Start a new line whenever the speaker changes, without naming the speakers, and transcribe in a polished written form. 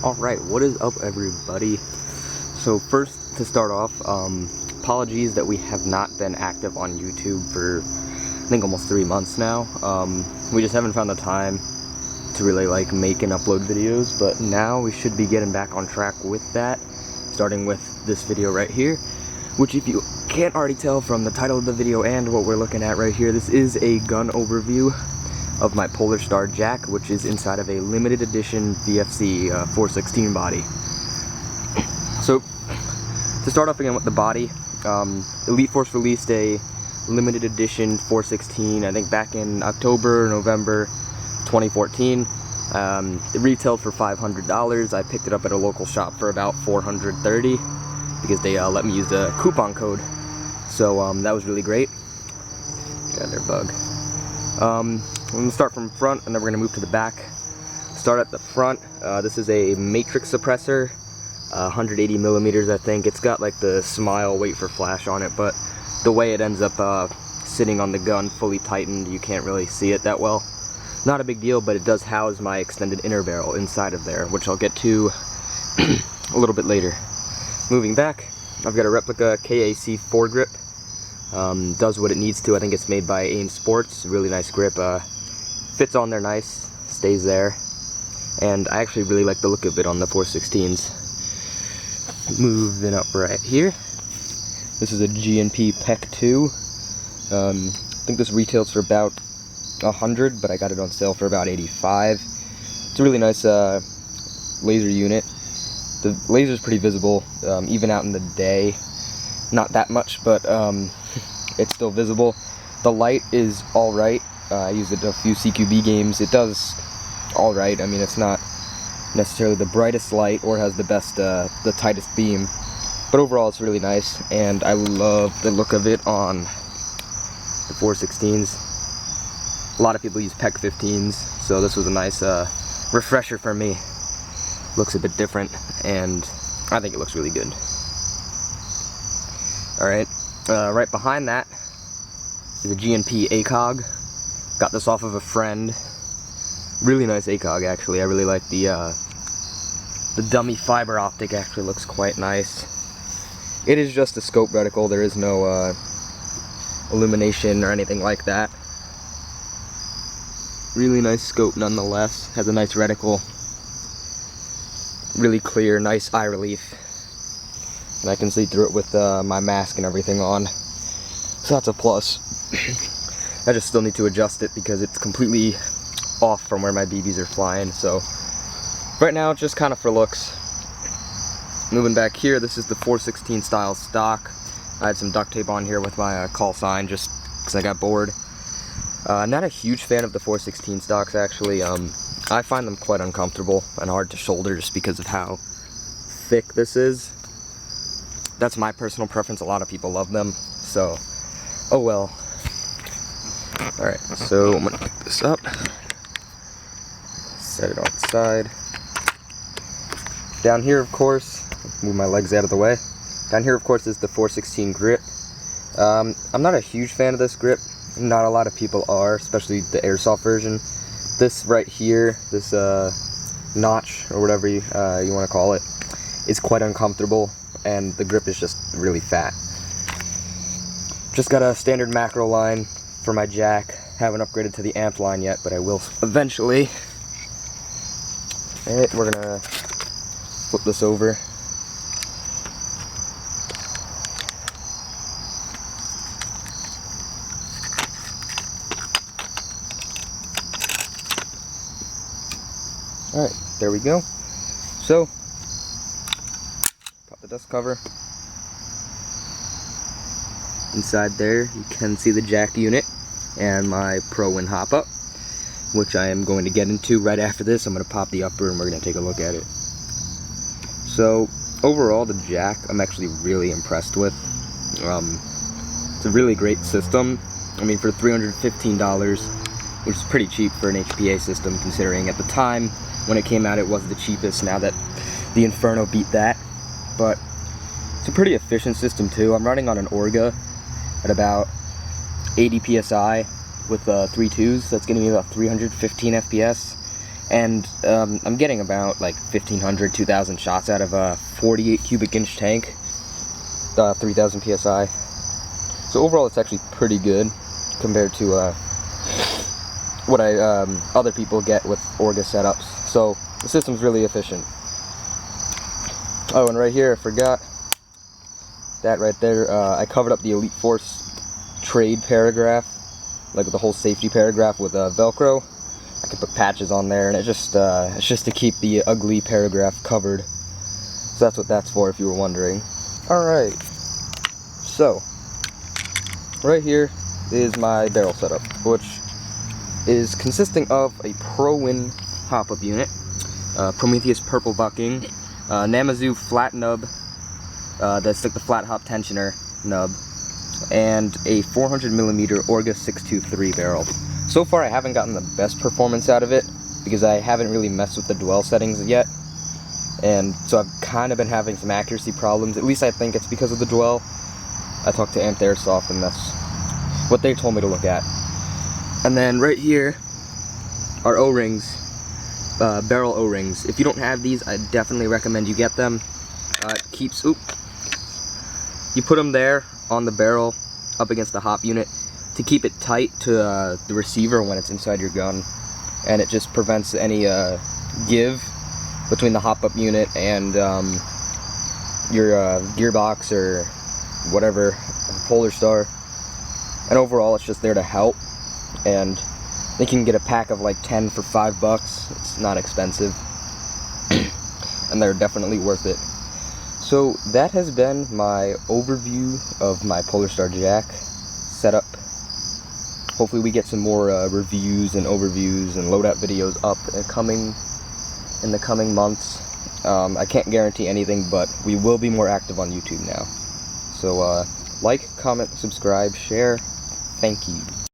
Alright, what is up everybody? So first, to start off, apologies that we have not been active on YouTube for I think almost 3 months now. We just haven't found the time to really make and upload videos, but now we should be getting back on track with that, starting with this video right here, which if you can't already tell from the title of the video and what we're looking at right here, this is a gun overview of my Polarstar Jack, which is inside of a limited edition VFC 416 body. So, to start off again with the body, Elite Force released a limited edition 416, I think back in October, November 2014. It retailed for $500. I picked it up at a local shop for about $430 because they let me use the coupon code. So that was really great. Got their bug. We're going to start from front and then we're going to move to the back. Start at the front. This is a matrix suppressor, 180 millimeters I think. It's got like the smile wait for flash on it, but the way it ends up sitting on the gun fully tightened, you can't really see it that well. Not a big deal, but it does house my extended inner barrel inside of there, which I'll get to a little bit later. Moving back, I've got a replica KAC foregrip. Does what it needs to. I think it's made by AIM Sports. Really nice grip. Fits on there nice, stays there, and I actually really like the look of it on the 416s. Moving up right here, this is a G&P PEC 2. I think this retails for about 100, but I got it on sale for about 85. It's a really nice laser unit. The laser's pretty visible, even out in the day. Not that much, but it's still visible. The light is alright. I used it in a few CQB games. It does alright. I mean, it's not necessarily the brightest light or has the best, the tightest beam, but overall it's really nice, and I love the look of it on the 416s. A lot of people use PEC 15s, so this was a nice refresher for me. Looks a bit different, and I think it looks really good. Alright, right behind that is a G&P ACOG. Got this off of a friend. Really nice ACOG actually. I really like the dummy fiber optic. Actually looks quite nice. It is just a scope reticle. There is no illumination or anything like that. Really nice scope nonetheless. Has a nice reticle. Really clear, nice eye relief. And I can see through it with my mask and everything on. So that's a plus. I just still need to adjust it because it's completely off from where my BBs are flying. So right now it's just kind of for looks. Moving back here, this is the 416 style stock. I had some duct tape on here with my call sign just because I got bored. Not a huge fan of the 416 stocks actually. I find them quite uncomfortable and hard to shoulder just because of how thick this is. That's my personal preference. A lot of people love them, so oh well. Alright, so I'm gonna pick this up, set it on its side. Down here, of course, move my legs out of the way. Down here, of course, is the 416 grip. I'm not a huge fan of this grip. Not a lot of people are, especially the Airsoft version. This right here, this notch, or whatever you want to call it, is quite uncomfortable, and the grip is just really fat. Just got a standard macro line for my jack. Haven't upgraded to the amp line yet, but I will eventually. Alright, we're gonna flip this over. Alright, there we go. So, pop the dust cover. Inside there, you can see the jack unit and my Pro Win hop-up, which I am going to get into right after this. I'm going to pop the upper and we're going to take a look at it. So, overall, the jack I'm actually really impressed with. It's a really great system. I mean, for $315, which is pretty cheap for an HPA system, considering at the time when it came out it was the cheapest. Now that the Inferno beat that, but it's a pretty efficient system too. I'm running on an Orga at about 80 psi with 3.2s. That's getting me about 315 FPS, And I'm getting about like 1,500, 2,000 shots out of a 48 cubic inch tank, 3,000 psi. So overall, it's actually pretty good compared to what other people get with Orga setups. So the system's really efficient. Oh, and right here, I forgot that right there. I covered up the Elite Force trade paragraph, like with the whole safety paragraph with Velcro. I could put patches on there, and it's just to keep the ugly paragraph covered. So that's what that's for, if you were wondering. Alright, so right here is my barrel setup, which is consisting of a Pro-Win hop-up unit, Prometheus purple bucking, Namazu flat nub, that's like the flat hop tensioner nub, and a 400mm Orga 623 barrel. So far I haven't gotten the best performance out of it because I haven't really messed with the dwell settings yet, and so I've kind of been having some accuracy problems. At least I think it's because of the dwell. I talked to Airsoft and that's what they told me to look at. And then right here are O-rings, barrel O-rings. If you don't have these, I definitely recommend you get them. It keeps, you put them there on the barrel up against the hop unit to keep it tight to the receiver when it's inside your gun, and it just prevents any give between the hop-up unit and your gearbox or whatever, Polarstar. And overall, it's just there to help. And you can get a pack of like 10 for $5. It's not expensive, and they're definitely worth it. So that has been my overview of my Polarstar Jack setup. Hopefully we get some more reviews and overviews and loadout videos up in the coming months. I can't guarantee anything, but we will be more active on YouTube now. So like, comment, subscribe, share. Thank you.